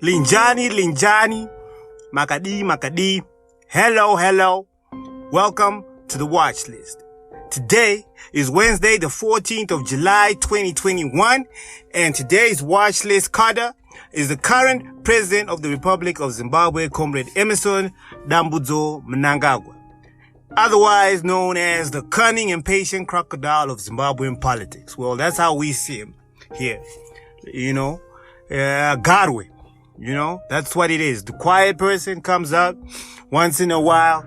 Linjani, Makadi. Hello. Welcome to the watch list. Today is Wednesday, the 14th of July, 2021, and today's watch list cadre is the current President of the Republic of Zimbabwe, Comrade Emmerson Mnangagwa, otherwise known as the cunning and patient crocodile of Zimbabwean politics. Well, that's how we see him here. Cadre. That's what it is. The quiet person comes out once in a while,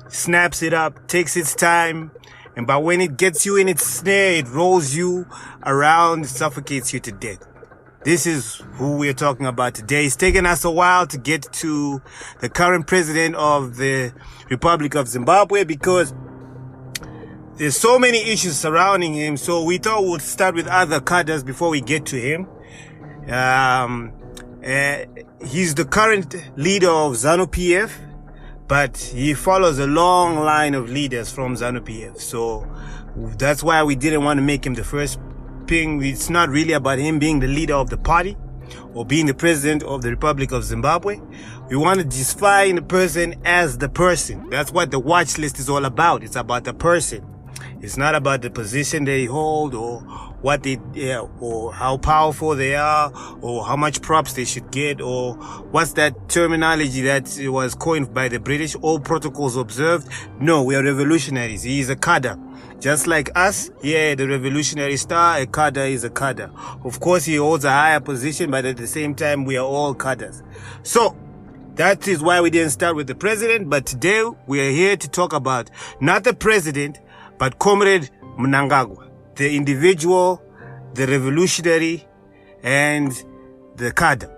snaps it up, takes its time, and by when it gets you in its snare, it rolls you around, suffocates you to death. This is who we're talking about today. It's taken us a while to get to the current president of the Republic of Zimbabwe because there's so many issues surrounding him. So we thought we'd start with other cadres before we get to him. He's the current leader of ZANU-PF, but he follows a long line of leaders from ZANU-PF. So that's why we didn't want to make him the first thing. It's not really about him being the leader of the party or being the president of the Republic of Zimbabwe. We want to define the person as the person. That's what the watch list is all about. It's about the person. It's not about the position they hold or what they, or how powerful they are, or how much props they should get, or what's that terminology that was coined by the British, all protocols observed. No, we are revolutionaries. He is a cadre. Just like us, the revolutionary star, a cadre is a cadre. Of course, he holds a higher position, but at the same time, we are all cadres. So, that is why we didn't start with the president, but today we are here to talk about not the president, but Comrade Mnangagwa, the individual, the revolutionary, and the cadre.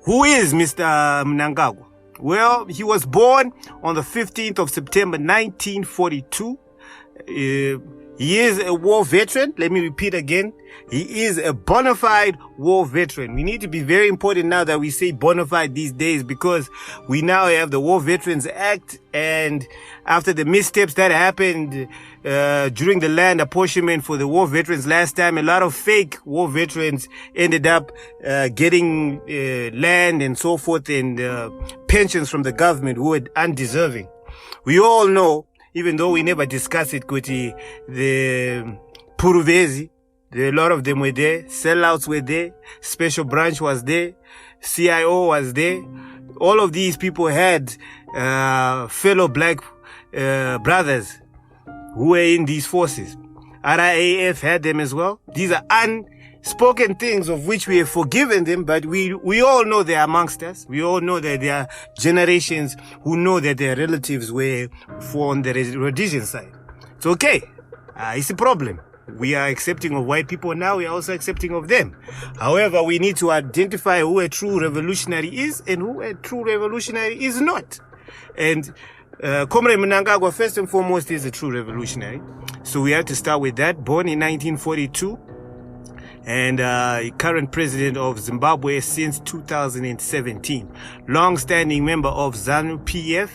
Who is Mr. Mnangagwa? Well, he was born on the 15th of September 1942. He is a war veteran. Let me repeat again. He is a bona fide war veteran. We need to be very important now that we say bona fide these days because we now have the War Veterans Act, and after the missteps that happened during the land apportionment for the war veterans last time, a lot of fake war veterans ended up getting land and so forth and pensions from the government who were undeserving. We all know, even though we never discussed it, Kuti, the Puruvezi, a lot of them were there, sellouts were there, Special Branch was there, CIO was there. All of these people had fellow black brothers who were in these forces. RIAF had them as well. These are unspoken things of which we have forgiven them, but we all know they're amongst us. We all know that there are generations who know that their relatives were on the Rhodesian side. It's okay. It's a problem. We are accepting of white people now. We are also accepting of them. However, we need to identify who a true revolutionary is and who a true revolutionary is not. And Comrade Mnangagwa, first and foremost, is a true revolutionary. So we have to start with that. Born in 1942. And current president of Zimbabwe since 2017. Long-standing member of ZANU-PF.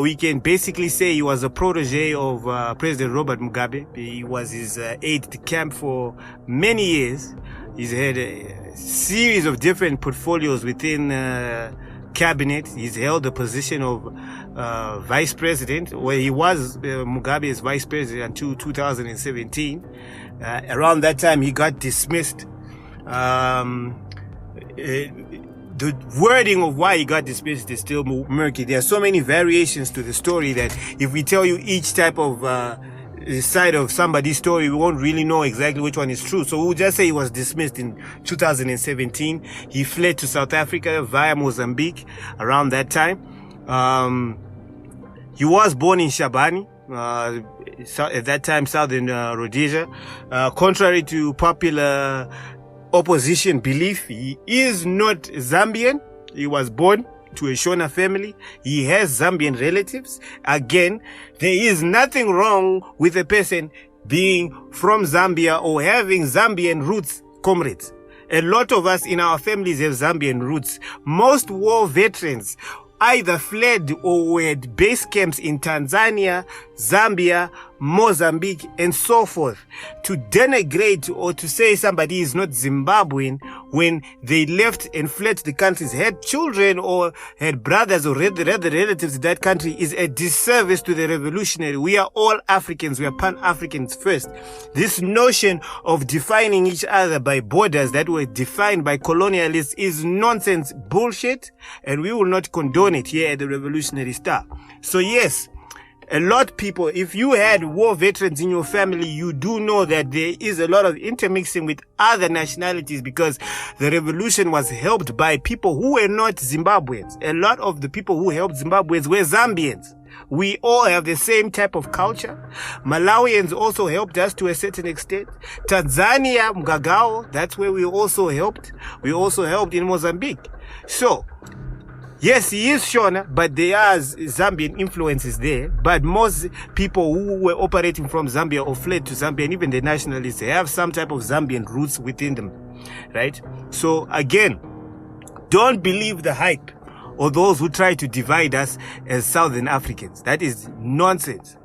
We can basically say he was a protege of President Robert Mugabe. He was his aide-de-camp for many years. He's had a series of different portfolios within cabinet. He's held the position of vice president, where he was Mugabe's vice president until 2017. Around that time, he got dismissed. The wording of why he got dismissed is still murky. There are so many variations to the story that if we tell you each type of side of somebody's story, we won't really know exactly which one is true. So we'll just say he was dismissed in 2017. He fled to South Africa via Mozambique around that time. He was born in Shabani. At that time, Southern Rhodesia. Contrary to popular opposition belief, he is not Zambian. He was born to a Shona family. He has Zambian relatives. Again, there is nothing wrong with a person being from Zambia or having Zambian roots, comrades. A lot of us in our families have Zambian roots. Most war veterans either fled or had base camps in Tanzania, Zambia, Mozambique, and so forth. To denigrate or to say somebody is not Zimbabwean when they left and fled the countries, had children or had brothers or other relatives in that country, is a disservice to the revolutionary. We are all Africans. We are Pan-Africans first. This notion of defining each other by borders that were defined by colonialists is nonsense, bullshit, and we will not condone it here at the Revolutionary Star. So yes, a lot of people, if you had war veterans in your family, you do know that there is a lot of intermixing with other nationalities, because the revolution was helped by people who were not Zimbabweans. A lot of the people who helped Zimbabweans were Zambians. We all have the same type of culture. Malawians also helped us to a certain extent. Tanzania, Mnangagwa, that's where we also helped. We also helped in Mozambique. So, yes, he is Shona, but there are Zambian influences there. But most people who were operating from Zambia or fled to Zambia, and even the nationalists, they have some type of Zambian roots within them, right? So again, don't believe the hype or those who try to divide us as Southern Africans. That is nonsense.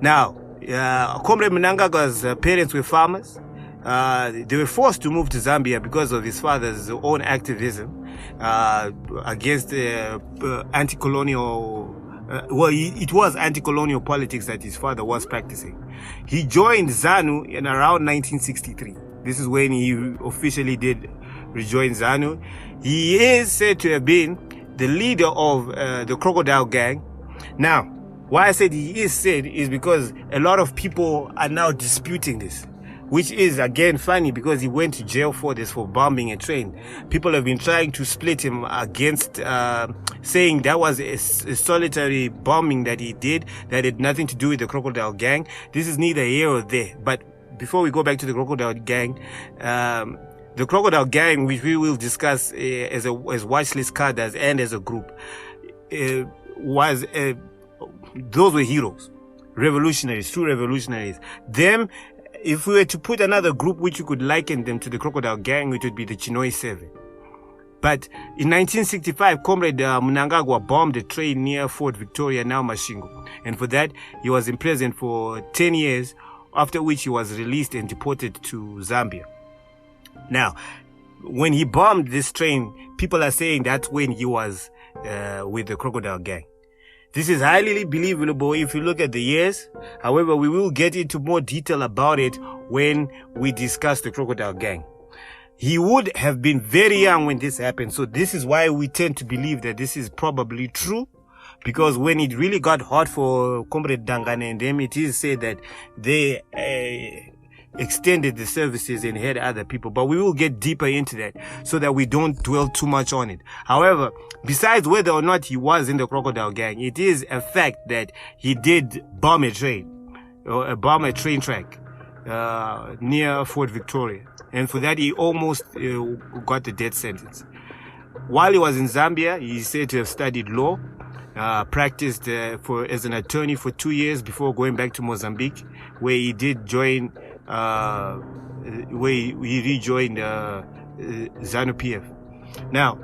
Now, Comrade Mnangagwa's parents were farmers. They were forced to move to Zambia because of his father's own activism against anti-colonial. It was anti-colonial politics that his father was practicing. He joined ZANU in around 1963. This is when he officially did rejoin ZANU. He is said to have been the leader of the Crocodile gang. Now, why I said he is said is because a lot of people are now disputing this, which is again funny because he went to jail for this, for bombing a train. People have been trying to split him against saying that was a solitary bombing that he did, that had nothing to do with the Crocodile gang. This is neither here or there. But before we go back to the Crocodile gang, the Crocodile gang, which we will discuss as watchlist cadres and as a group, those were heroes, revolutionaries, true revolutionaries. Them, if we were to put another group which you could liken them to the Crocodile gang, it would be the Chinoi 7. But in 1965, Comrade Mnangagwa bombed a train near Fort Victoria, now Masvingo. And for that, he was imprisoned for 10 years, after which he was released and deported to Zambia. Now, when he bombed this train, people are saying that's when he was with the Crocodile gang. This is highly believable if you look at the years. However, we will get into more detail about it when we discuss the Crocodile gang. He would have been very young when this happened. So this is why we tend to believe that this is probably true. Because when it really got hot for Comrade Dangane and them, it is said that they extended the services and had other people. But we will get deeper into that so that we don't dwell too much on it. However, besides whether or not he was in the Crocodile gang, it is a fact that he did bomb a train track near Fort Victoria. And for that, he almost got the death sentence. While he was in Zambia, he is said to have studied law, practiced as an attorney for 2 years before going back to Mozambique, where he did join where he rejoined ZANU-PF. Now,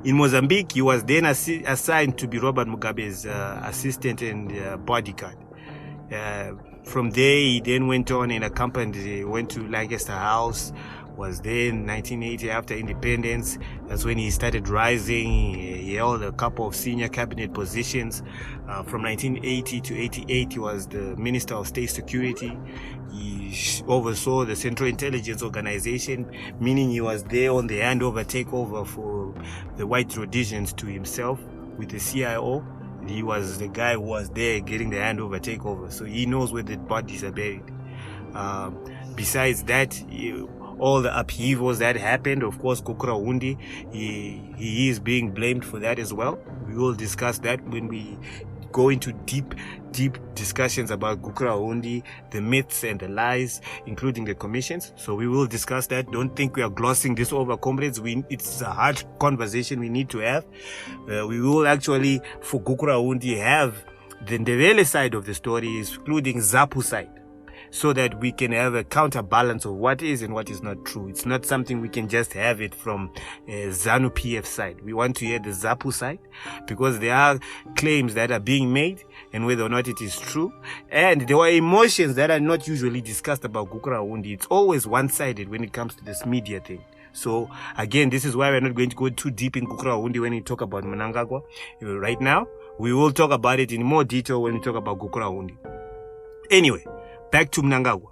in Mozambique, he was then assigned to be Robert Mugabe's assistant and bodyguard. From there, he then went on and went to Lancaster House, was there in 1980 after independence. That's when he started rising. He held a couple of senior cabinet positions. From 1980 to 88, he was the Minister of State Security. He oversaw the Central Intelligence Organization, meaning he was there on the handover takeover for the White Rhodesians to himself with the CIO. He was the guy who was there getting the handover takeover, so he knows where the bodies are buried. Besides that, all the upheavals that happened, of course, Gukurahundi, he is being blamed for that as well. We will discuss that when we go into deep discussions about Gukurahundi, the myths and the lies, including the commissions. So we will discuss that. Don't think we are glossing this over, comrades. It's a hard conversation we need to have. We will actually, for Gukurahundi, have the Ndebele side of the story, including Zapu side, so that we can have a counterbalance of what is and what is not true. It's not something we can just have it from ZANU-PF side. We want to hear the Zapu side, because there are claims that are being made and whether or not it is true. And there are emotions that are not usually discussed about Gukurahundi. It's always one-sided when it comes to this media thing. So again, this is why we're not going to go too deep in Gukurahundi when we talk about Mnangagwa. Right now, we will talk about it in more detail when we talk about Gukurahundi. Anyway, back to Mnangagwa.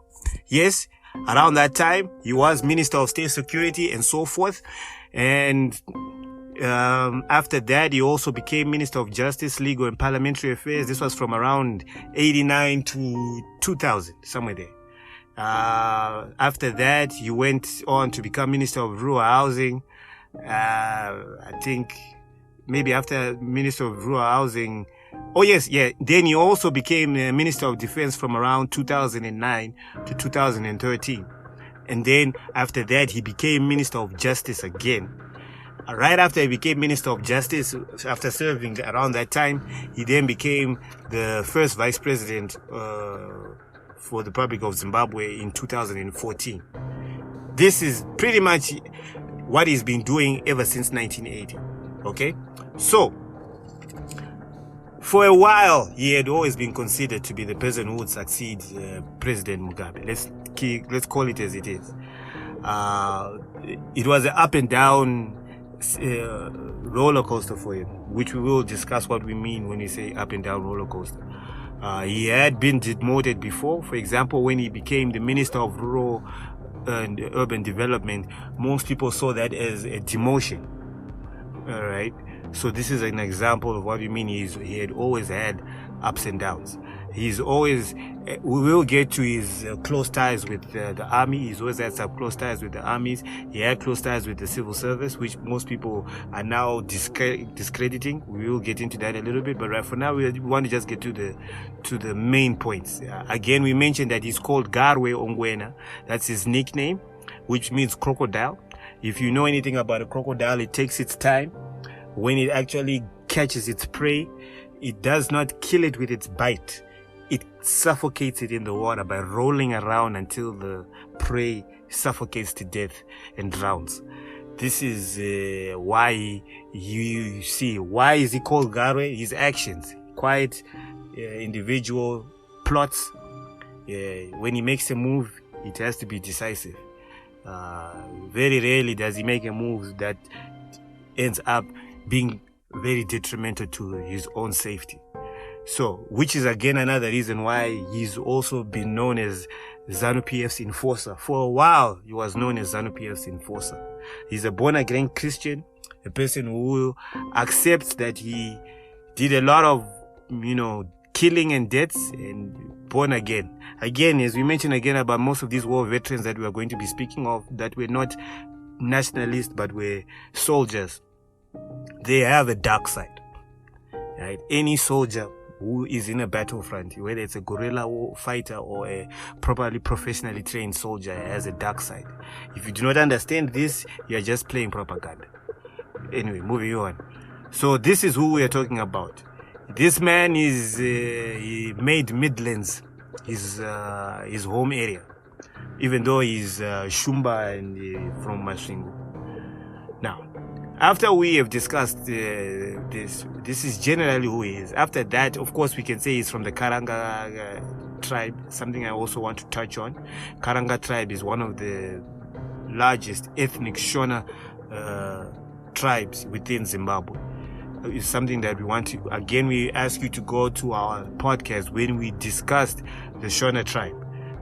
Yes, around that time, he was Minister of State Security and so forth. And after that, he also became Minister of Justice, Legal and Parliamentary Affairs. This was from around 89 to 2000, somewhere there. After that, he went on to become Minister of Rural Housing. I think maybe after Minister of Rural Housing. Oh, yes, yeah. Then he also became Minister of Defense from around 2009 to 2013. And then after that, he became Minister of Justice again. Right after he became Minister of Justice, after serving around that time, he then became the first Vice President for the Republic of Zimbabwe in 2014. This is pretty much what he's been doing ever since 1980. Okay? So, for a while, he had always been considered to be the person who would succeed President Mugabe. Let's call it as it is. It was an up and down roller coaster for him, which we will discuss what we mean when we say up and down roller coaster. He had been demoted before. For example, when he became the Minister of Rural and Urban Development, most people saw that as a demotion. All right. So this is an example of what we mean. He had always had ups and downs. He's always, we will get to his close ties with the army. He's always had some close ties with the armies. He had close ties with the civil service, which most people are now discrediting. We will get into that a little bit, but right for now, we want to just get to the main points. Again, we mentioned that he's called Garwe Ongwena. That's his nickname, which means crocodile. If you know anything about a crocodile, it takes its time. When it actually catches its prey, it does not kill it with its bite. It suffocates it in the water by rolling around until the prey suffocates to death and drowns. This is why you see, why is he called Garwe? His actions, quiet individual, plots. When he makes a move, it has to be decisive. Very rarely does he make a move that ends up being very detrimental to his own safety. So, which is again another reason why he's also been known as ZANU-PF's enforcer. For a while, he was known as ZANU-PF's enforcer. He's a born-again Christian, a person who accepts that he did a lot of, killing and deaths, and born again. Again, as we mentioned again about most of these war veterans that we are going to be speaking of, that were not nationalists but were soldiers. They have a dark side, right? Any soldier who is in a battlefront, whether it's a guerrilla fighter or a properly professionally trained soldier, has a dark side. If you do not understand this, you're just playing propaganda. Anyway, moving on. So this is who we are talking about. This man he made Midlands his home area, even though he's Shumba and from Masvingo. Now, after we have discussed this is generally who he is. After that, of course, we can say he's from the Karanga tribe, something I also want to touch on. Karanga tribe is one of the largest ethnic Shona tribes within Zimbabwe. It's something that we want to, again, we ask you to go to our podcast when we discussed the Shona tribe.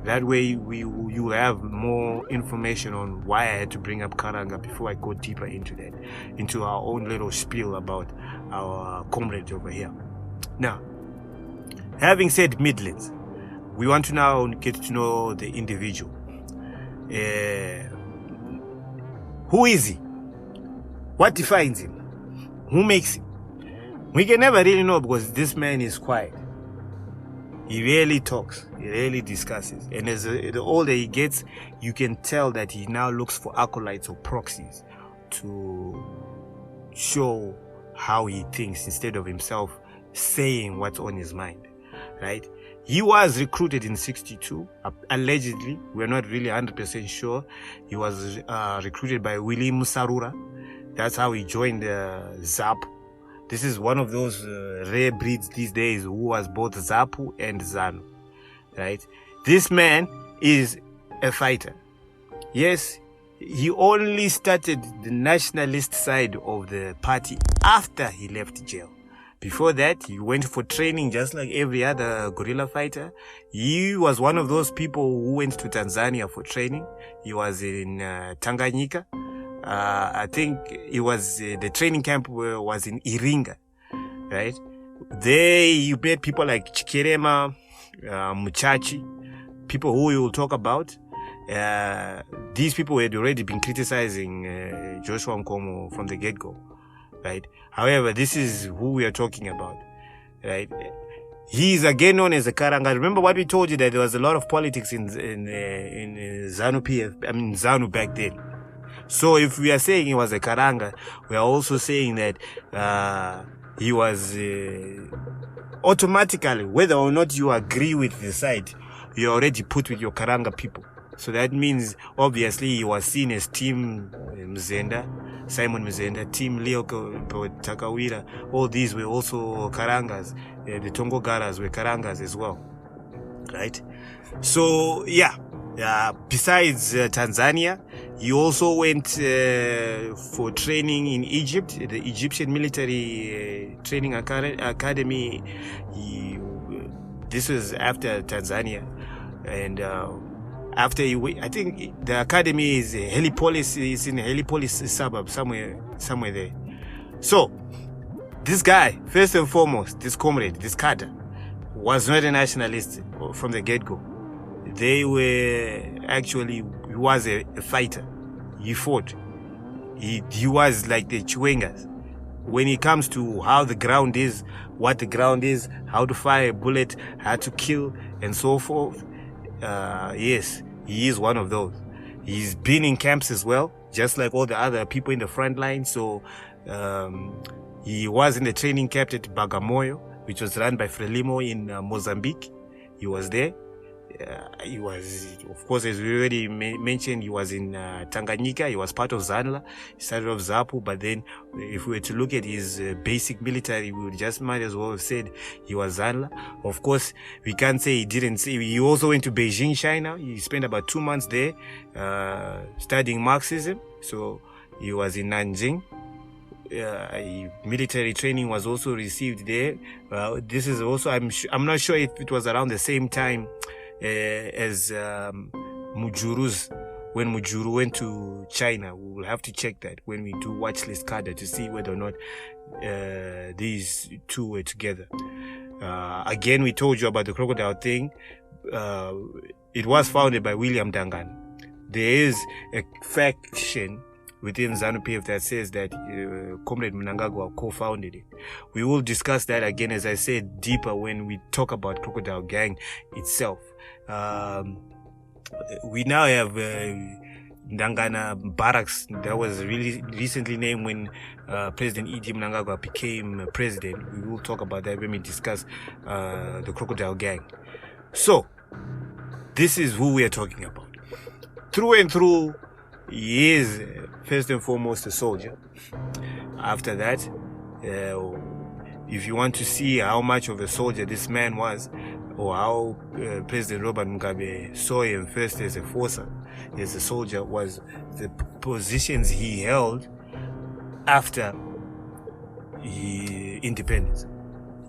That way you have more information on why I had to bring up Karanga before I go deeper into that, into our own little spiel about our comrades over here. Now, having said Midlands, we want to now get to know the individual. Who is he? What defines him? Who makes him? We can never really know because this man is quiet. He rarely talks. He rarely discusses. And as the older he gets, you can tell that he now looks for acolytes or proxies to show how he thinks instead of himself saying what's on his mind, right? He was recruited in 62, allegedly. We're not really 100% sure. He was recruited by Willie Musarura. That's how he joined ZAP. This is one of those rare breeds these days who was both ZAPU and ZANU, right? This man is a fighter. Yes, he only started the nationalist side of the party after he left jail. Before that, he went for training just like every other guerrilla fighter. He was one of those people who went to Tanzania for training. He was in Tanganyika. I think it was the training camp was in Iringa, right? There you met people like Chikerema, Muchachi, people who we will talk about. These people had already been criticizing Joshua Nkomo from the get-go, right? However, this is who we are talking about, right? He is again known as a Karanga. Remember what we told you, that there was a lot of politics in ZANU-PF, ZANU back then. So if we are saying he was a Karanga, we are also saying that he was automatically, whether or not you agree with the side, you're already put with your Karanga people. So that means, obviously, he was seen as Team Simon Mzenda, Team Leo Takawira. All these were also Karangas. The Tongo Garas were Karangas as well. Right? So, yeah. Besides Tanzania, he also went for training in Egypt, the Egyptian military training academy. This was after Tanzania. And after I think the academy is Helipolis, is in Helipolis suburb, somewhere there. So, this guy, first and foremost, this comrade, this cadre, was not a nationalist from the get-go. They were actually, he was a fighter. He fought. He was like the Chiwengas. When it comes to how the ground is, what the ground is, how to fire a bullet, how to kill, and so forth, yes, he is one of those. He's been in camps as well, just like all the other people in the front line. So he was in the training camp at Bagamoyo, which was run by Frelimo in Mozambique. He was there. He was, of course, as we already mentioned, he was in Tanganyika. He was part of ZANLA. He started off ZAPU, but then if we were to look at his basic military, we would just might as well have said he was ZANLA. Of course, we can't say he didn't say. He also went to Beijing, China. He spent about 2 months there studying Marxism. So he was in Nanjing. Military training was also received there. This is also, I'm not sure if it was around the same time as Mujuru's, when Mujuru went to China. We will have to check that when we do watch list cadre to see whether or not these two were together. Again, we told you about the Crocodile thing. It was founded by William Dangan. There is a faction within ZANU-PF that says that Comrade Mnangagwa co-founded it. We will discuss that again, as I said, deeper when we talk about Crocodile Gang itself. We now have Ndangana Barracks that was really recently named when President E.D. Mnangagwa became president. We will talk about that when we discuss the Crocodile Gang. So, this is who we are talking about. Through and through, he is first and foremost a soldier. After that, if you want to see how much of a soldier this man was, or how President Robert Mugabe saw him first as a forcer, as a soldier, was the positions he held after independence.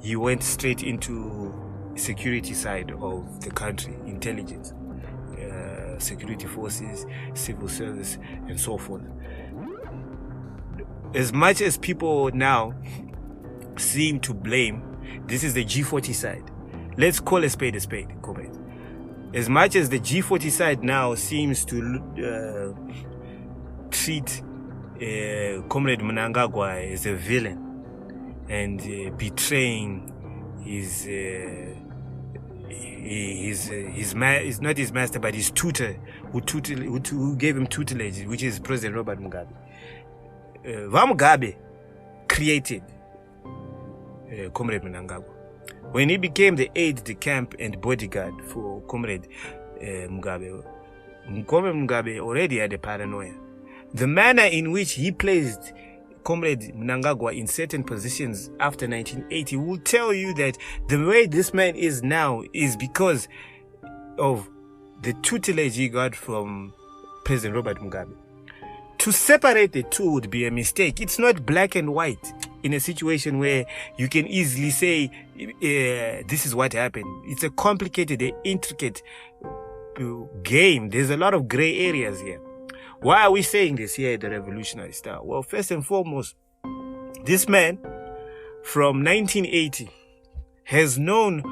He went straight into security side of the country, intelligence, security forces, civil service, and so forth. As much as people now seem to blame, this is the G40 side. Let's call a spade, comrade. As much as the G40 side now seems to treat Comrade Mnangagwa as a villain and betraying his not his master, but his tutor, who gave him tutelage, which is President Robert Mugabe. Mugabe created Comrade Mnangagwa. When he became the aide-de-camp and bodyguard for Comrade Mugabe, Comrade Mugabe already had a paranoia. The manner in which he placed Comrade Mnangagwa in certain positions after 1980 will tell you that the way this man is now is because of the tutelage he got from President Robert Mugabe. to separate the two would be a mistake. It's not black and white in a situation where you can easily say, this is what happened. It's a complicated, intricate game. There's a lot of gray areas here. Why are we saying this here at the Revolutionary Star? Well, first and foremost, this man from 1980 has known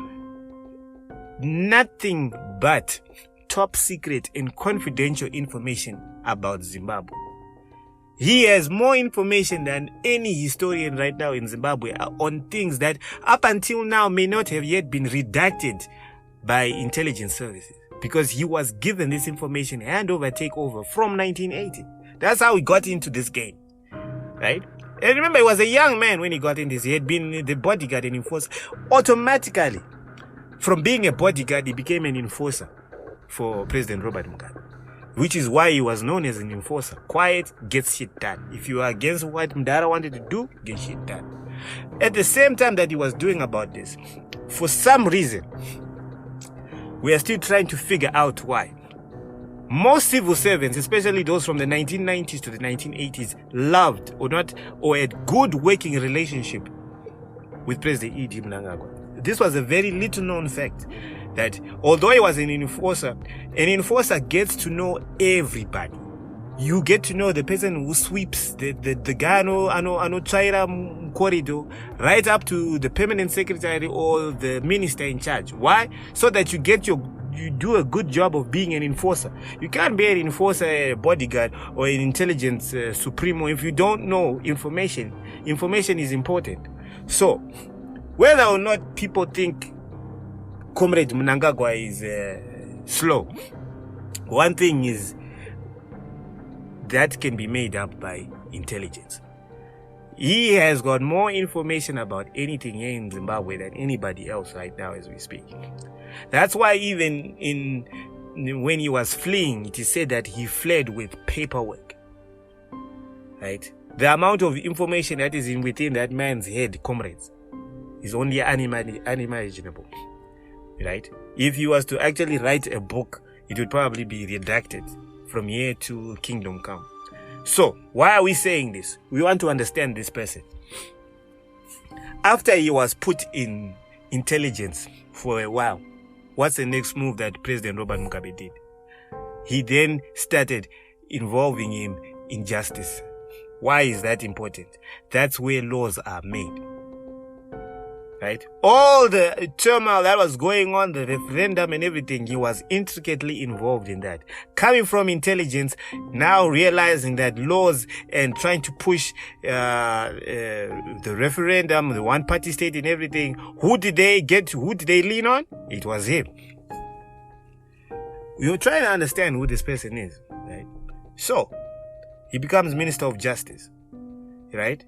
nothing but top secret and confidential information about Zimbabwe. He has more information than any historian right now in Zimbabwe on things that up until now may not have yet been redacted by intelligence services, because he was given this information hand over take over from 1980. That's how he got into this game, right? And remember, he was a young man when he got in this. He had been the bodyguard and enforcer. Automatically, from being a bodyguard, he became an enforcer for President Robert Mugabe, which is why he was known as an enforcer. Quiet, gets shit done. If you are against what Mdara wanted to do, get shit done. At the same time that he was doing about this, for some reason, we are still trying to figure out why. Most civil servants, especially those from the 1990s to the 1980s, loved or had good working relationship with President E.D. Mnangagwa. This was a very little known fact, that although he was an enforcer gets to know everybody. You get to know the person who sweeps, the guy no Chaira corridor, right up to the permanent secretary or the minister in charge. Why? So that you do a good job of being an enforcer. You can't be an enforcer, a bodyguard, or an intelligence supremo if you don't know information. Information is important. So, whether or not people think Comrade Mnangagwa is slow, one thing is that can be made up by intelligence. He has got more information about anything here in Zimbabwe than anybody else right now as we speak. That's why even when he was fleeing, it is said that he fled with paperwork. Right? The amount of information that is within that man's head, comrades, is only unimaginable. Right? If he was to actually write a book, it would probably be redacted from here to kingdom come. So, why are we saying this? We want to understand this person. After he was put in intelligence for a while, what's the next move that President Robert Mugabe did? He then started involving him in justice. Why is that important? That's where laws are made. Right? All the turmoil that was going on, the referendum and everything, he was intricately involved in that. Coming from intelligence, now realizing that laws and trying to push the referendum, the one-party state and everything, who did they lean on? It was him. You're trying to understand who this person is, right? So, he becomes Minister of Justice, right?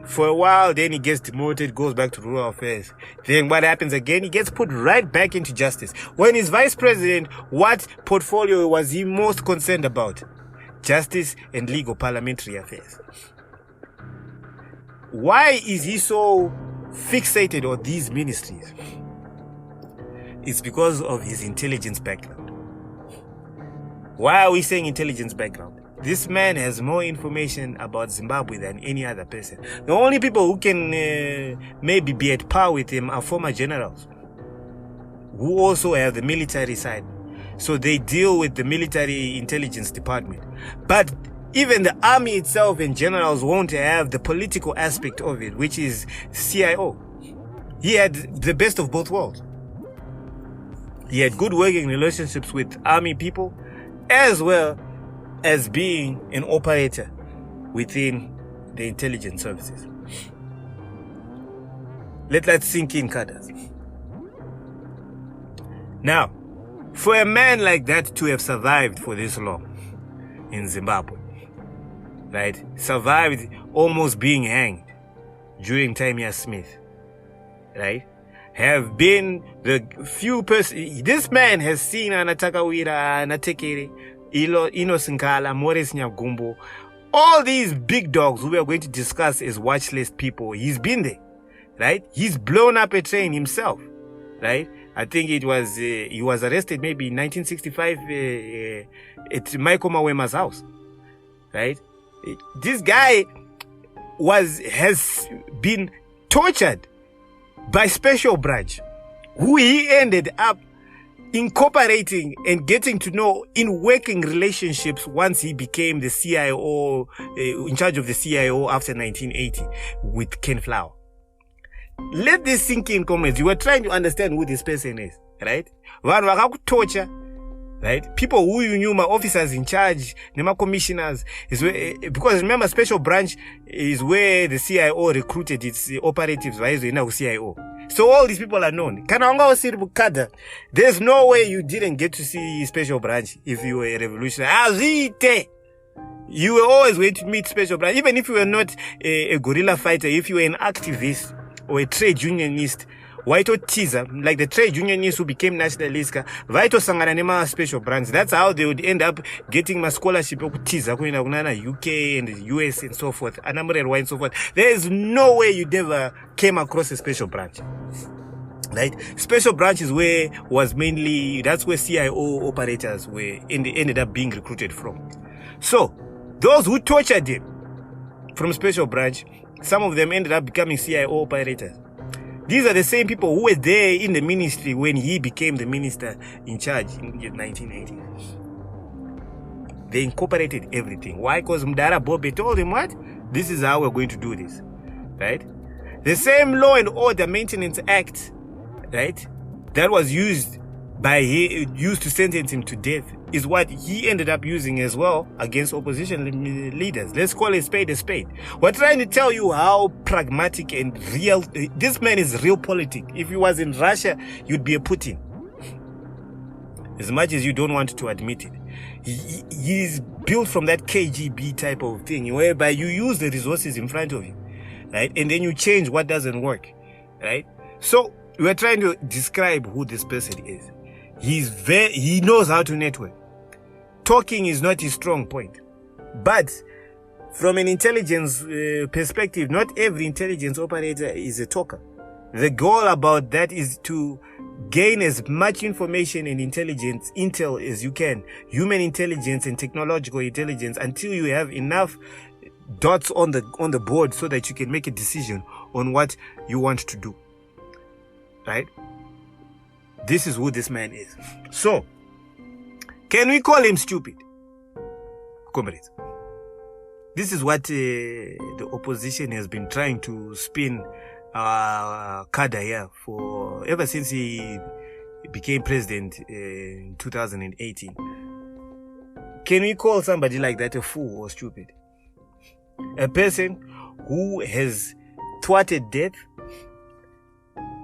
For a while, then he gets demoted, goes back to rural affairs. Then what happens again? He gets put right back into justice. When he's vice president, what portfolio was he most concerned about? Justice and legal parliamentary affairs. Why is he so fixated on these ministries? It's because of his intelligence background. Why are we saying intelligence background? This man has more information about Zimbabwe than any other person. The only people who can maybe be at par with him are former generals who also have the military side. So they deal with the military intelligence department. But even the army itself and generals won't have the political aspect of it, which is CIO. He had the best of both worlds. He had good working relationships with army people, as well as being an operator within the intelligence services. Let that sink in, cadres. Now, for a man like that to have survived for this long in Zimbabwe, right? Survived almost being hanged during Tamia Smith, right? Have been the few person. This man has seen Anatakawira, Anatekere, Ino Sinkala, Maurice Nyagumbo, all these big dogs who we are going to discuss as watch list people. He's been there, right? He's blown up a train himself, right? I think it was, he was arrested maybe in 1965 at Michael Mawema's house, right? This guy has been tortured by special branch, who he ended up incorporating and getting to know in working relationships once he became the CIO, in charge of the CIO after 1980 with Ken Flower. Let this sink in, comrades. You were trying to understand who this person is, right? Torture, right? People who you knew, my officers in charge, my commissioners, is where, because remember, special branch is where the CIO recruited its operatives, right? So now CIO. So all these people are known. There's no way you didn't get to see special branch if you were a revolutionary. You were always going to meet special branch, even if you were not a guerrilla fighter, if you were an activist or a trade unionist. Waito teaser, like the trade unionists who became nationalists, Vaito Sangananema special branch. That's how they would end up getting my scholarship of teaser, going to UK and the US and so forth, and so forth. There is no way you ever came across a special branch. Right? Special branch is where was mainly, that's where CIO operators were ended up being recruited from. So, those who tortured him from special branch, some of them ended up becoming CIO operators. These are the same people who were there in the ministry when he became the minister in charge in 1980. They incorporated everything. Why? Because Mdara Bobe told him, what? This is how we're going to do this. Right? The same Law and Order Maintenance Act, right, that was used to sentence him to death is what he ended up using as well against opposition leaders. Let's call a spade a spade. We're trying to tell you how pragmatic and real this man is. Real politic. If he was in Russia, you'd be a Putin. As much as you don't want to admit it. He's built from that KGB type of thing, whereby you use the resources in front of you, right? And then you change what doesn't work, right? So we're trying to describe who this person is. He knows how to network. Talking is not his strong point. But from an intelligence perspective, not every intelligence operator is a talker. The goal about that is to gain as much information and intel as you can, human intelligence and technological intelligence, until you have enough dots on the board so that you can make a decision on what you want to do. Right? This is who this man is. So, can we call him stupid? Comrades. This is what the opposition has been trying to spin Cadre here for ever since he became president in 2018. Can we call somebody like that a fool or stupid? A person who has thwarted death,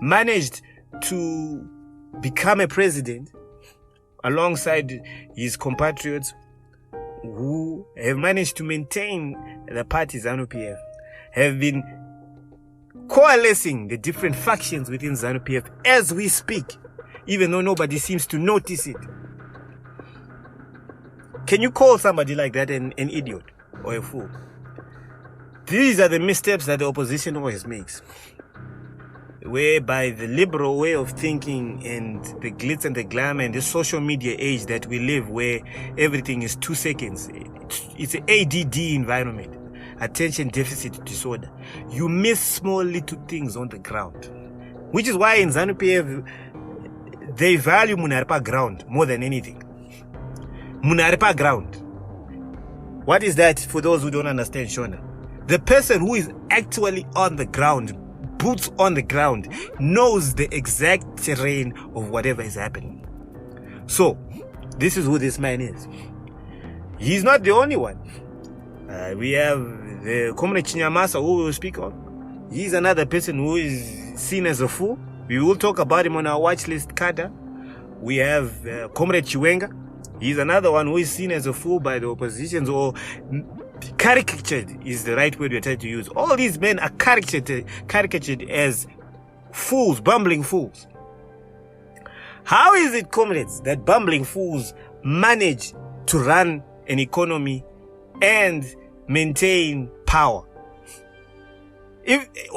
managed to become a president alongside his compatriots who have managed to maintain the party ZANU-PF, have been coalescing the different factions within ZANU-PF as we speak, even though nobody seems to notice it. Can you call somebody like that an idiot or a fool? These are the missteps that the opposition always makes, whereby the liberal way of thinking and the glitz and the glamour and the social media age that we live, where everything is 2 seconds, it's an ADD environment, attention deficit disorder. You miss small little things on the ground, which is why in ZANU-PF they value Munaripa ground more than anything. Munaripa ground. What is that for those who don't understand, Shona? The person who is actually on the ground, boots on the ground, knows the exact terrain of whatever is happening. So, this is who this man is. He's not the only one. We have the Comrade Chinyamasa, who we will speak on. He's another person who is seen as a fool. We will talk about him on our watch list, Kada. We have Comrade Chiwenga. He's another one who is seen as a fool by the oppositions, or caricatured is the right word we're trying to use. All these men are caricatured as fools, bumbling fools. How is it, comrades, that bumbling fools manage to run an economy and maintain power?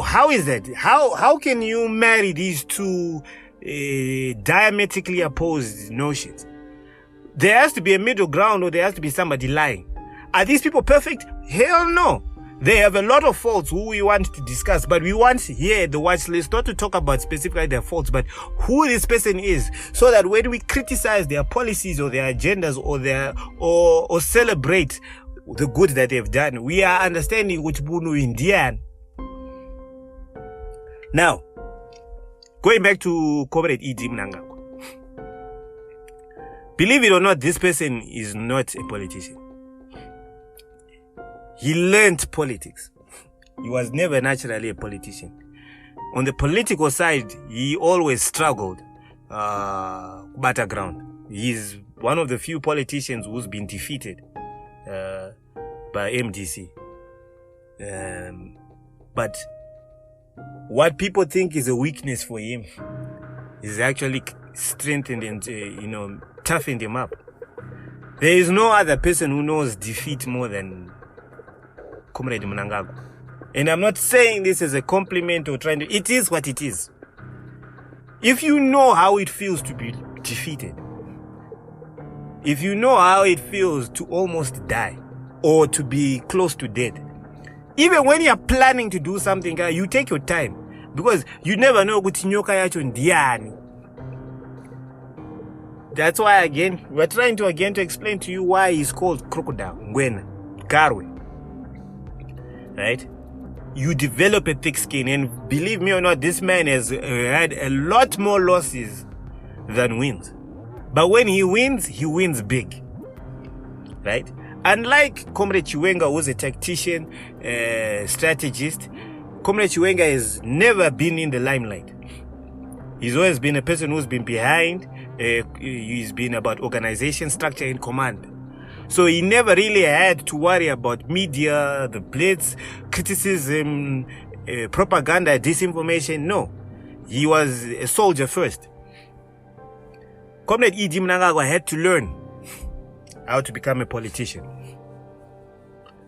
How is that? How can you marry these two diametrically opposed notions? There has to be a middle ground, or there has to be somebody lying. Are these people perfect? Hell no. They have a lot of faults who we want to discuss, but we want here the watch list not to talk about specifically their faults, but who this person is, so that when we criticize their policies or their agendas or celebrate the good that they've done, we are understanding which bunu Indian. Now, going back to Comrade E.D. Mnangagwa. Believe it or not, this person is not a politician. He learned politics. He was never naturally a politician. On the political side, he always struggled battleground. He's one of the few politicians who's been defeated by MDC. But what people think is a weakness for him is actually strengthened and toughened him up. There is no other person who knows defeat more than Comrade Mnangagwa. And I'm not saying this as a compliment or trying to... It is what it is. If you know how it feels to be defeated, if you know how it feels to almost die or to be close to death, even when you're planning to do something, you take your time, because you never know kuti nyoka yacho ndiani. That's why again, we're trying to explain to you why he's called Crocodile, Ngwena, Garwe. Right? You develop a thick skin, and believe me or not, this man has had a lot more losses than wins. But when he wins big. Right? Unlike Comrade Chiwenga, who's a tactician, strategist, Comrade Chiwenga has never been in the limelight. He's always been a person who's been behind. He's been about organization, structure, and command. So he never really had to worry about media, the blitz, criticism, propaganda, disinformation. No. He was a soldier first. Comrade E.D. Mnangagwa had to learn how to become a politician.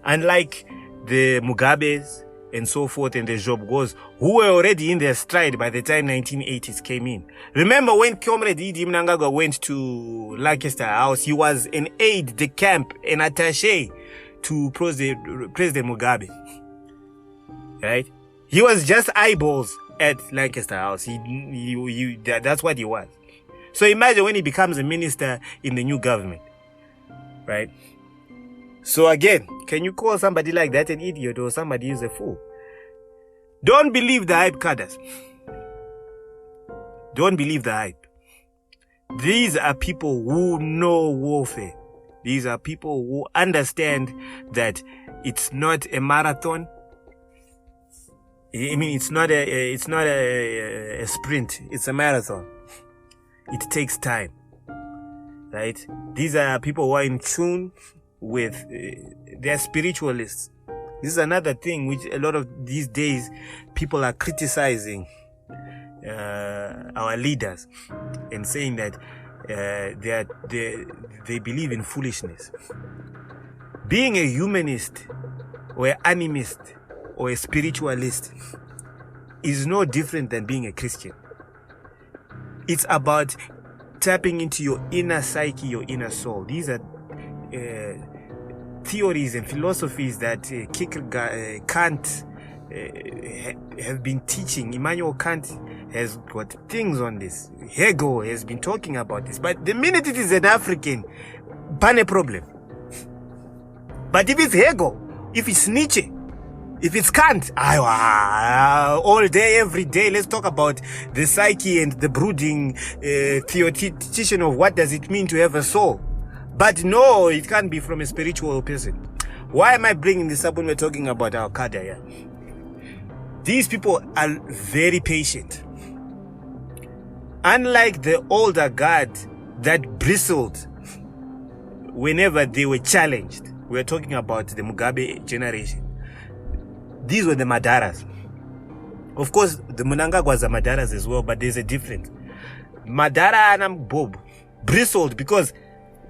Unlike the Mugabes and so forth and the Job Goes, who were already in their stride by the time 1980s came in. Remember when Comrade E.D. Mnangagwa went to Lancaster House, he was an aide de camp, an attaché to President Mugabe. Right? He was just eyeballs at Lancaster House. That's what he was. So imagine when he becomes a minister in the new government. Right? So again, can you call somebody like that an idiot or somebody who's a fool? Don't believe the hype, cadres. Don't believe the hype. These are people who know warfare. These are people who understand that it's not a marathon. I mean, it's not a sprint. It's a marathon. It takes time. Right? These are people who are in tune with their spiritualists. This is another thing which a lot of these days people are criticizing our leaders and saying that they believe in foolishness. Being a humanist or an animist or a spiritualist is no different than being a Christian. It's about tapping into your inner psyche, your inner soul. These are theories and philosophies that Kant have been teaching. Immanuel Kant has got things on this. Hegel has been talking about this. But the minute it is an African, pane problem. But if it's Hegel, if it's Nietzsche, if it's Kant, all day, every day, let's talk about the psyche and the brooding theoretician of what does it mean to have a soul. But no, it can't be from a spiritual person. Why am I bringing this up when we're talking about our cadre here? These people are very patient. Unlike the older guard that bristled whenever they were challenged. We're talking about the Mugabe generation. These were the Madaras. Of course, the Mnangagwas are Madaras as well, but there's a difference. Madara and Bob bristled because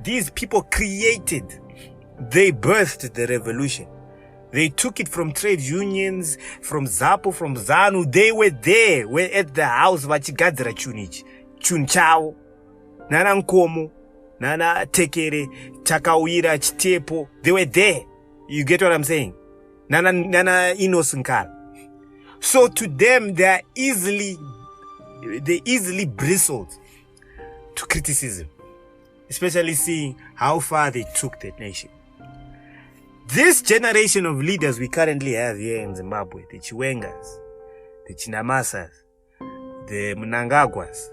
these people they birthed the revolution. They took it from trade unions, from ZAPU, from ZANU. They were there. We're at the house vachigadzira chunich. Chunchao, Narankomo, Nana Tekere, Takawira, Chitepo, they were there. You get what I'm saying? Nana innocent Kal. So to them, they easily bristled to criticism, especially seeing how far they took that nation. This generation of leaders we currently have here in Zimbabwe, the Chiwengas, the Chinamasas, the Mnangagwas,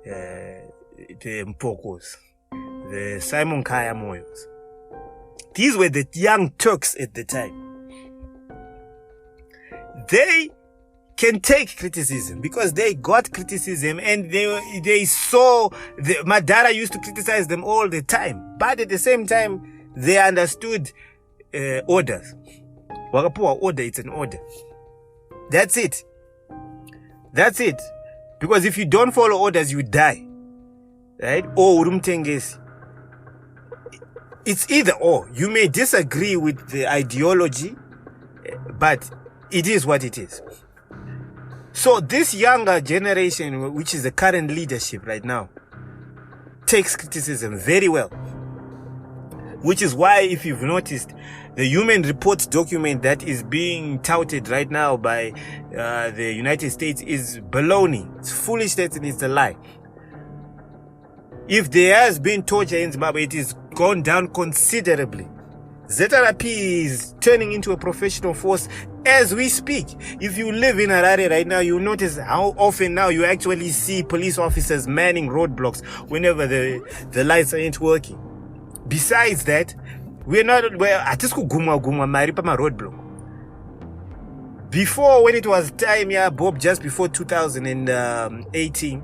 the Mpokos, the Simon Kaya Moyos. These were the young Turks at the time. They can take criticism because they got criticism and they saw Madara used to criticize them all the time. But at the same time, they understood orders. Wakapuwa order, it's an order. That's it. That's it. Because if you don't follow orders, you die. Right? Or urumtengesi. It's either or. You may disagree with the ideology, but it is what it is. So this younger generation, which is the current leadership right now, takes criticism very well. Which is why, if you've noticed, the Human Reports document that is being touted right now by the United States is baloney. It's foolishness and it's a lie. If there has been torture in Zimbabwe, it has gone down considerably. ZRP is turning into a professional force as we speak. If you live in Harare right now, you notice how often now you actually see police officers manning roadblocks whenever the lights ain't working. Besides that, we're not roadblock. Before, when it was time, Bob, just before 2018,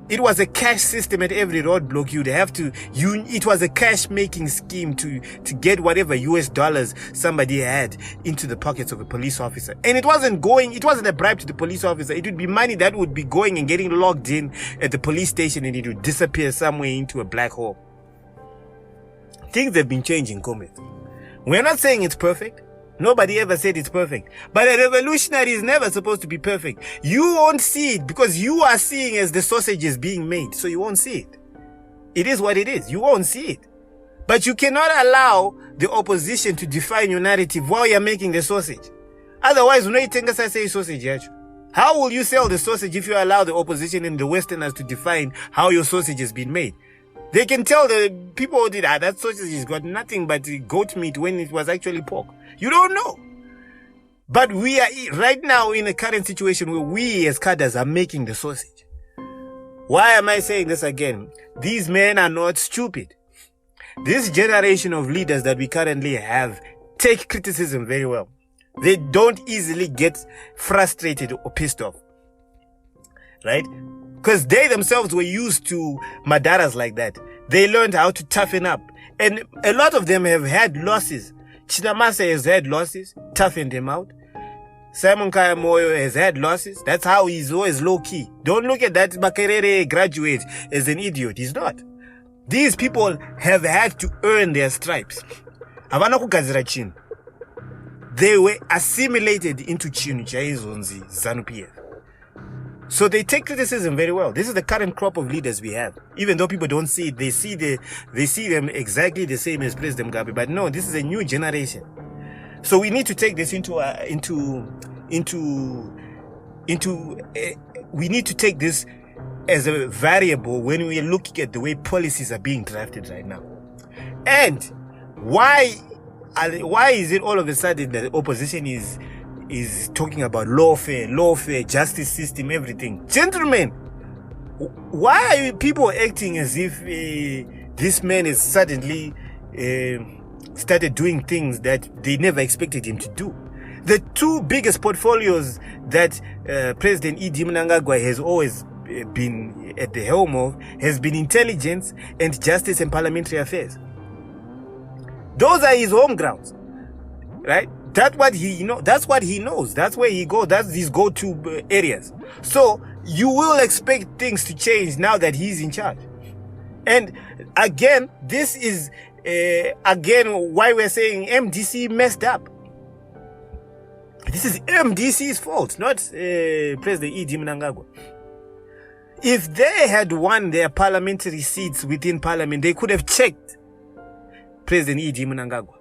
it was a cash system at every roadblock. You'd have to, it was a cash making scheme to get whatever US dollars somebody had into the pockets of a police officer. And it wasn't a bribe to the police officer. It would be money that would be going and getting logged in at the police station and it would disappear somewhere into a black hole. Things have been changing, Comet. We're not saying it's perfect. Nobody ever said it's perfect. But a revolutionary is never supposed to be perfect. You won't see it because you are seeing as the sausage is being made. So you won't see it. It is what it is. You won't see it. But you cannot allow the opposition to define your narrative while you're making the sausage. Otherwise, say sausage. How will you sell the sausage if you allow the opposition and the Westerners to define how your sausage has been made? They can tell the people that sausage has got nothing but goat meat when it was actually pork. You don't know. But we are right now in a current situation where we as cadres are making the sausage. Why am I saying this again? These men are not stupid. This generation of leaders that we currently have take criticism very well. They don't easily get frustrated or pissed off. Right? Because they themselves were used to Madaras like that. They learned how to toughen up. And a lot of them have had losses. Chinamasa has had losses, toughened him out. Simon Kaya Moyo has had losses. That's how he's always low-key. Don't look at that Makerere graduate as an idiot. He's not. These people have had to earn their stripes. They were assimilated into Chinu Chaizonzi ZANU-PF. So they take criticism very well. This is the current crop of leaders we have. Even though people don't see it, they see them exactly the same as President Mugabe. But no, this is a new generation. So we need to take this we need to take this as a variable when we are looking at the way policies are being drafted right now. And why is it all of a sudden that the opposition is talking about lawfare, justice system, everything? Gentlemen, why are people acting as if this man has suddenly started doing things that they never expected him to do? The two biggest portfolios that President Mnangagwa has always been at the helm of has been intelligence and justice and parliamentary affairs. Those are his home grounds, right? That's what he knows. That's where he goes. That's his go-to areas. So you will expect things to change now that he's in charge. And again, this is why we're saying MDC messed up. This is MDC's fault, not President Mnangagwa. If they had won their parliamentary seats within parliament, they could have checked President E.D. Mnangagwa.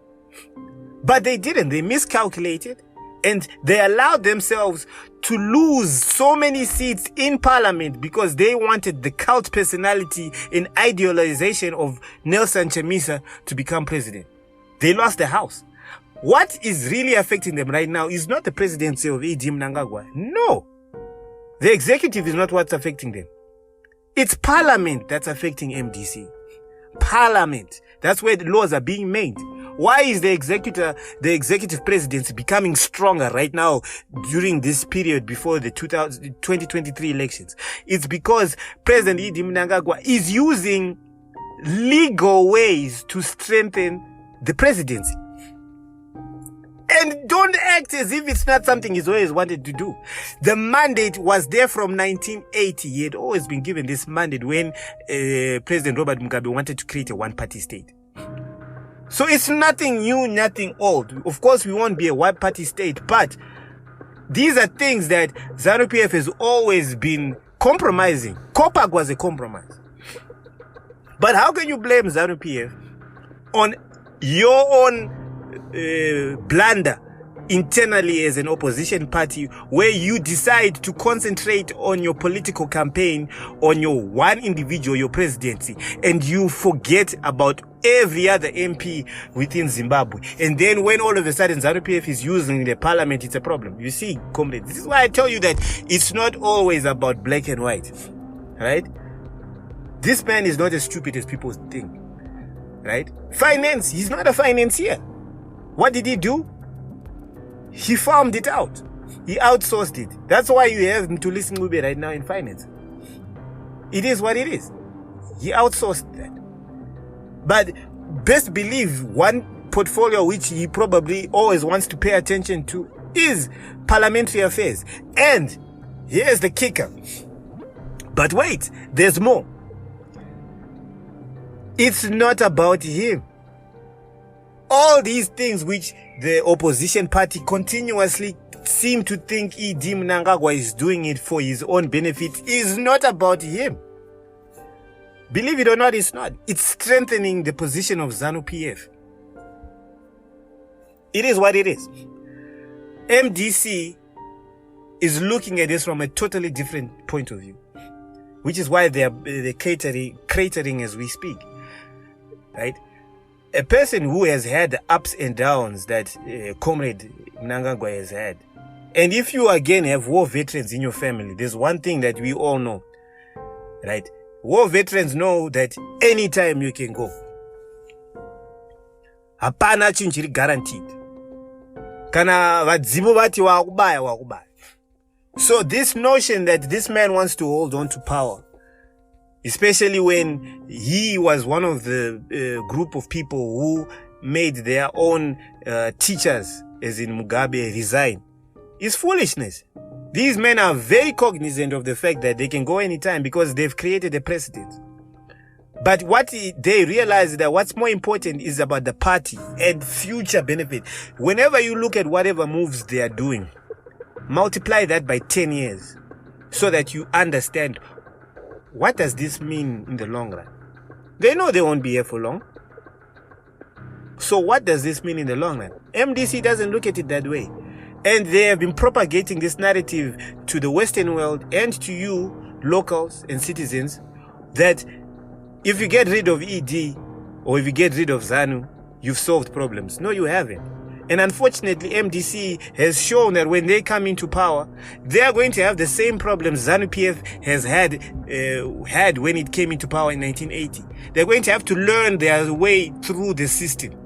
But they didn't. They miscalculated, and they allowed themselves to lose so many seats in parliament because they wanted the cult personality and idealization of Nelson Chamisa to become president. They lost the house. What is really affecting them right now is not the presidency of E.D. Mnangagwa. No. The executive is not what's affecting them. It's parliament that's affecting MDC. Parliament. That's where the laws are being made. Why is the executive presidency becoming stronger right now during this period before the 2023 elections? It's because President E.D. Mnangagwa is using legal ways to strengthen the presidency. And don't act as if it's not something he's always wanted to do. The mandate was there from 1980. He had always been given this mandate when President Robert Mugabe wanted to create a one-party state. So it's nothing new, nothing old. Of course, we won't be a one-party state, but these are things that ZANU-PF has always been compromising. COPAC was a compromise. But how can you blame ZANU-PF on your own blunder internally as an opposition party, where you decide to concentrate on your political campaign, on your one individual, your presidency, and you forget about every other MP within Zimbabwe? And then when all of a sudden ZANU-PF is using the parliament, it's a problem. You see, comrades, this is why I tell you that it's not always about black and white, right? This man is not as stupid as people think, right? Finance, he's not a financier. What did he do? He farmed it out. He outsourced it. That's why you have Mtulisi Ngube right now in finance. It is what it is. He outsourced that. But best believe one portfolio which he probably always wants to pay attention to is parliamentary affairs. And here's the kicker. But wait, there's more. It's not about him. All these things which the opposition party continuously seem to think E.D. Mnangagwa is doing it for his own benefit is not about him. Believe it or not, it's not. It's strengthening the position of ZANU-PF. It is what it is. MDC is looking at this from a totally different point of view, which is why they're cratering as we speak, right? A person who has had the ups and downs that Comrade Mnangagwa has had. And if you again have war veterans in your family, there's one thing that we all know, right? War veterans know that anytime you can go. Hapana chinchiri guaranteed. Kana vadzivo vati wakubaya. So this notion that this man wants to hold on to power, especially when he was one of the group of people who made their own teachers, as in Mugabe, resign, is foolishness. These men are very cognizant of the fact that they can go anytime because they've created a precedent. But what they realize is that what's more important is about the party and future benefit. Whenever you look at whatever moves they are doing, multiply that by 10 years so that you understand what does this mean in the long run. They know they won't be here for long. So what does this mean in the long run? MDC doesn't look at it that way. And they have been propagating this narrative to the Western world and to you, locals and citizens, that if you get rid of ED or if you get rid of ZANU, you've solved problems. No, you haven't. And unfortunately, MDC has shown that when they come into power, they are going to have the same problems ZANU-PF has had when it came into power in 1980. They're going to have to learn their way through the system.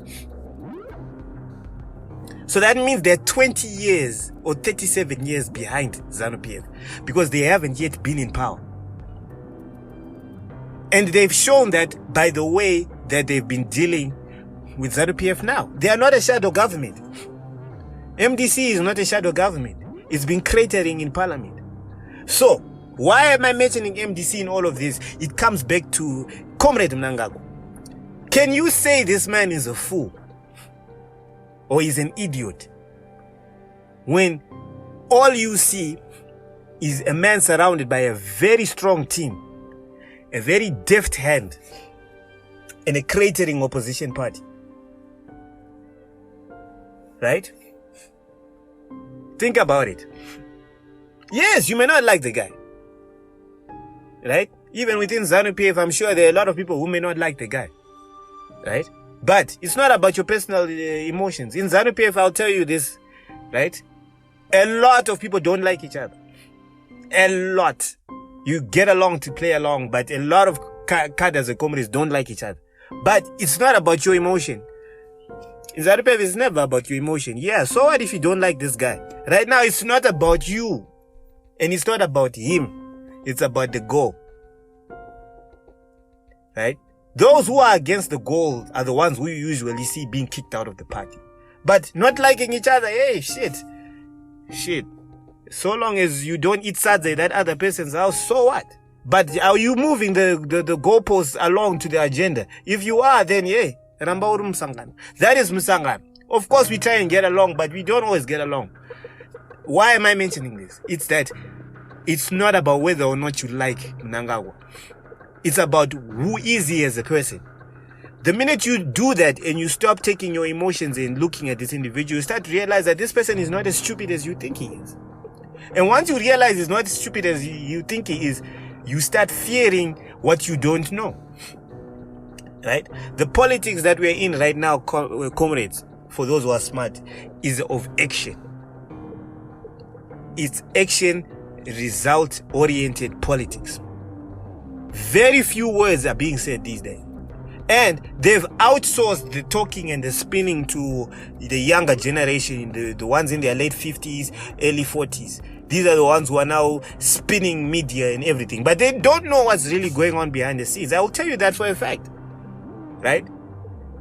So that means they're 20 years or 37 years behind ZANU-PF because they haven't yet been in power. And they've shown that by the way that they've been dealing with ZANU-PF now. They are not a shadow government. MDC is not a shadow government. It's been cratering in parliament. So, why am I mentioning MDC in all of this? It comes back to Comrade Mnangagwa. Can you say this man is a fool? Or is an idiot? When all you see is a man surrounded by a very strong team, a very deft hand, and a cratering opposition party. Right? Think about it. Yes, you may not like the guy. Right? Even within ZANU-PF, I'm sure there are a lot of people who may not like the guy. Right? But it's not about your personal emotions. In ZANU-PF, I'll tell you this. Right? A lot of people don't like each other. A lot. You get along to play along, but a lot of cadres and comrades don't like each other. But it's not about your emotion. In ZANU-PF, it's never about your emotion. Yeah, so what if you don't like this guy? Right now, it's not about you. And it's not about him. It's about the goal. Right? Those who are against the goal are the ones who you usually see being kicked out of the party. But not liking each other, hey, shit. So long as you don't eat sadze that other person's house, so what? But are you moving the goalposts along to the agenda? If you are, then yeah. That is Msangano. Of course, we try and get along, but we don't always get along. Why am I mentioning this? It's that it's not about whether or not you like Mnangagwa. It's about who is he as a person. The minute you do that and you stop taking your emotions and looking at this individual, you start to realize that this person is not as stupid as you think he is. And once you realize he's not as stupid as you think he is, you start fearing what you don't know. Right? The politics that we're in right now, comrades, for those who are smart, is of action. It's action result oriented politics. Very few words are being said these days. And they've outsourced the talking and the spinning to the younger generation, the ones in their late 50s, early 40s. These are the ones who are now spinning media and everything. But they don't know what's really going on behind the scenes. I will tell you that for a fact. Right?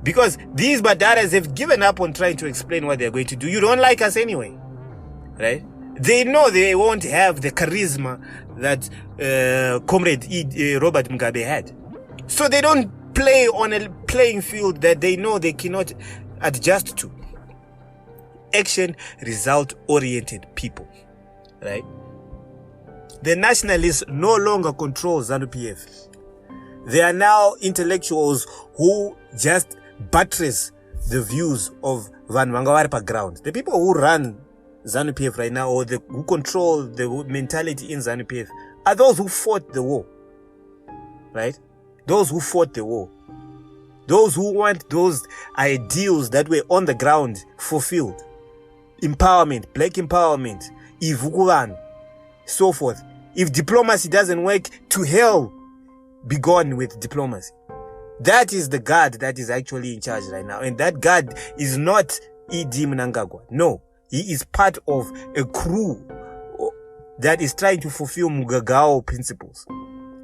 Because these badaras have given up on trying to explain what they're going to do. You don't like us anyway. Right? They know they won't have the charisma that Comrade Robert Mugabe had. So they don't play on a playing field that they know they cannot adjust to. Action result oriented people. Right? The nationalists no longer control ZANU-PF. They are now intellectuals who just buttress the views of Van Wangawarpa ground. The people who run ZANU-PF right now, or who control the mentality in ZANU-PF, are those who fought the war. Right? Those who fought the war. Those who want those ideals that were on the ground fulfilled. Empowerment, black empowerment, Ivukuvan, so forth. If diplomacy doesn't work, to hell be gone with diplomacy. That is the God that is actually in charge right now. And that God is not E.D. Mnangagwa. No. He is part of a crew that is trying to fulfill Mugagao principles.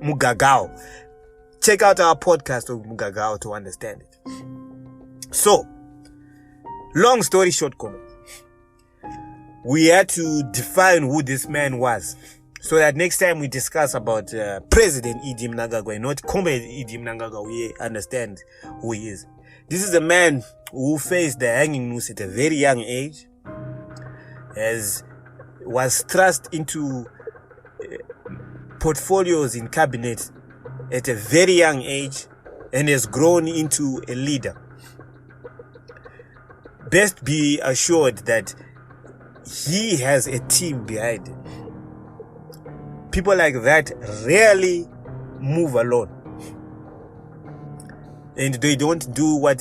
Mugagao. Check out our podcast of Mugagao to understand it. So, long story short, comment. We had to define who this man was, so that next time we discuss about President E.D. Mnangagwa and not Comrade E.D. Mnangagwa, we understand who he is. This is a man who faced the hanging noose at a very young age, was thrust into portfolios in cabinet at a very young age, and has grown into a leader. Best be assured that he has a team behind him. People like that rarely move alone. And they don't do what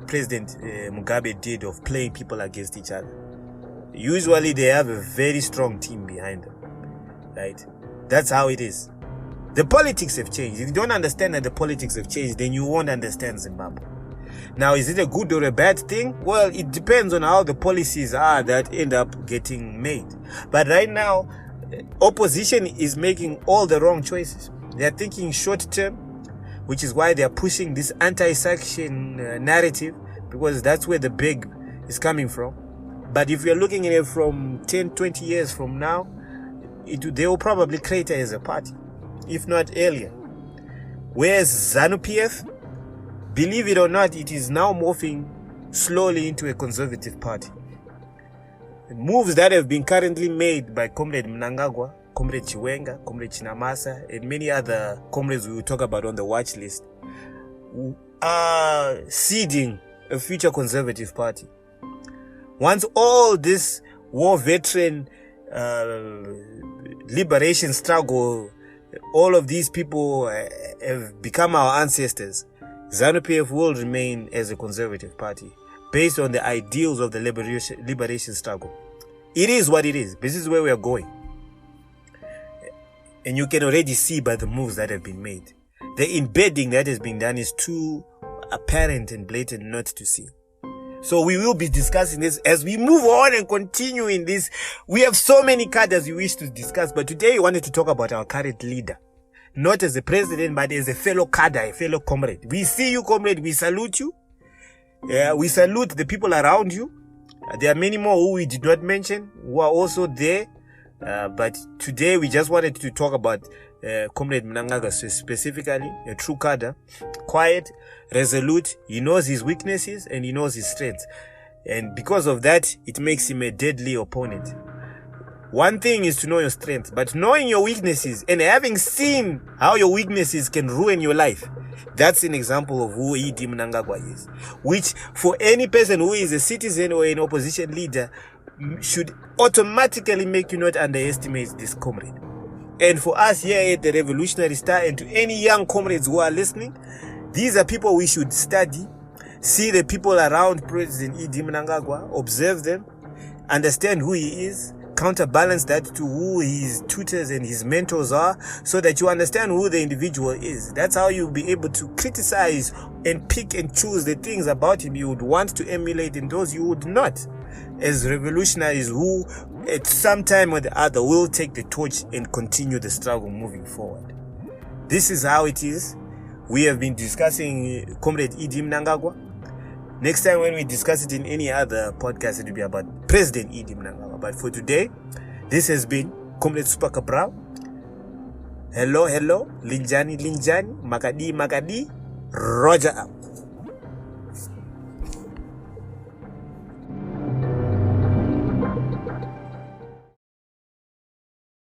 President Mugabe did of playing people against each other. Usually they have a very strong team behind them. Right? That's how it is. The politics have changed. If you don't understand that the politics have changed, then you won't understand Zimbabwe. Now, is it a good or a bad thing? Well, it depends on how the policies are that end up getting made. But right now, opposition is making all the wrong choices. They are thinking short term, which is why they are pushing this anti-sanction narrative, because that's where the big is coming from. But if you're looking at it from 10, 20 years from now, they will probably create it as a party, if not earlier. Whereas ZANU-PF, believe it or not, it is now morphing slowly into a conservative party. The moves that have been currently made by Comrade Mnangagwa Comrade Chiwenga, Comrade Chinamasa, and many other comrades we will talk about on the watch list, are seeding a future conservative party. Once all this war veteran liberation struggle, all of these people have become our ancestors, ZANU-PF will remain as a conservative party based on the ideals of the liberation struggle. It is what it is. This is where we are going. And you can already see by the moves that have been made. The embedding that has been done is too apparent and blatant not to see. So we will be discussing this as we move on and continue in this. We have so many cadres we wish to discuss, but today we wanted to talk about our current leader. Not as a president, but as a fellow cadre, a fellow comrade. We see you, comrade. We salute you. We salute the people around you. There are many more who we did not mention who are also there. But today we just wanted to talk about Comrade Mnangagwa specifically, a true cadre, quiet, resolute. He knows his weaknesses and he knows his strengths. And because of that, it makes him a deadly opponent. One thing is to know your strengths, but knowing your weaknesses and having seen how your weaknesses can ruin your life, that's an example of who E.D. Mnangagwa is. Which, for any person who is a citizen or an opposition leader, should automatically make you not underestimate this comrade. And for us here at the Revolutionary Star, and to any young comrades who are listening, these are people we should study, see the people around President E.D. Mnangagwa, observe them, understand who he is, counterbalance that to who his tutors and his mentors are, so that you understand who the individual is. That's how you'll be able to criticize and pick and choose the things about him you would want to emulate and those you would not, as revolutionaries who at some time or the other will take the torch and continue the struggle moving forward. This is how it is. We have been discussing Comrade E.D. Mnangagwa. Next time when we discuss it in any other podcast, it will be about President E.D. Mnangagwa. But for today, this has been Comrade Super Cabral. Hello, Linjani, Makadi, Roger up.